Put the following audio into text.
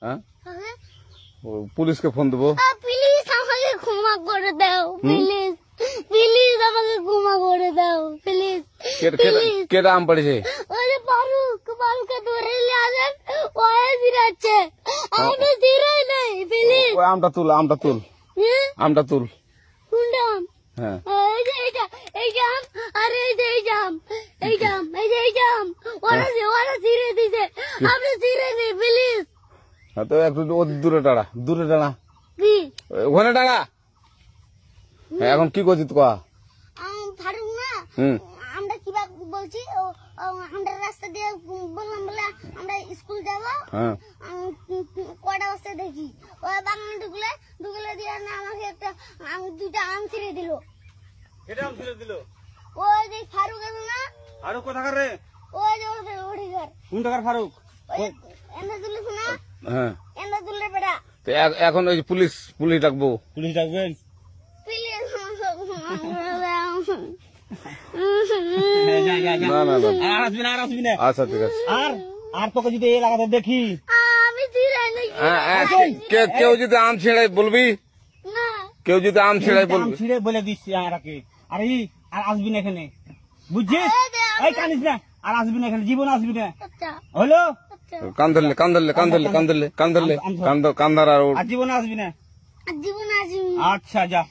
হ্যাঁ পুলিশকে ফোন দেবো। প্লিজ আমাকে ক্ষমা করে দাও, প্লিজ প্লিজ আমাকে ক্ষমা করে দাও, প্লিজ। কেটা আম পড়েছে? ওই যে ফারুককে ধরে নিয়ে আসেন, ওই ফিরাচ্ছে, আমি ফিরাই নাই, প্লিজ। ওই আমটা তুল আমটা তুল কোনটা আম? হ্যাঁ এই যে এই জাম, আর এই যে এই জাম, এই জাম ওরা ছিঁড়ে দিছে, আপনি ছিঁড়ে নি, প্লিজ। তো একটু দূরে টাড়া কি ওখানে টাড়া। এখন কি করছিস কয়া? ফারুক না, আমরা কিভাবে বলছি, আমরা রাস্তা দিয়ে বললাম বলে আমরা স্কুল যাবো, কটা বাজতে দেখি ওই বাগানে ঢুকলে দিয়ে না আমাকে একটা দুইটা আম ছিঁড়ে দিল। ওই যে ফারুক আছে না, ফারুক কোথাকার রে? ওই যে ওঠে ঘর। কোন টাকার ফারুক? এন্দা তুলিস না, হ্যাঁ এন্দা তুললে বেড়া। এখন ওই পুলিশ ডাকবো। পুলিশ ডাকবেন? প্লিজ না আচ্ছা ঠিক আছে। আর তোকে যদি এই লাগাতে দেখি, আমি ছিঁড়াই নাই। কেউ যদি আম ছিঁড়াই বলবি, না কেউ যদি আম ছিঁড়াই বলবি। ছিঁড়ে বলে দিচ্ছি আর আসবি না এখানে, বুঝছিস? এই কানিস না, আর আসবি না এখানে, জীবন আসবি না, আচ্ছা হলো? কান ধরলে কান ধরলে কান্দার আর জীবন আসবি না। জীবন আসবি। আচ্ছা যা।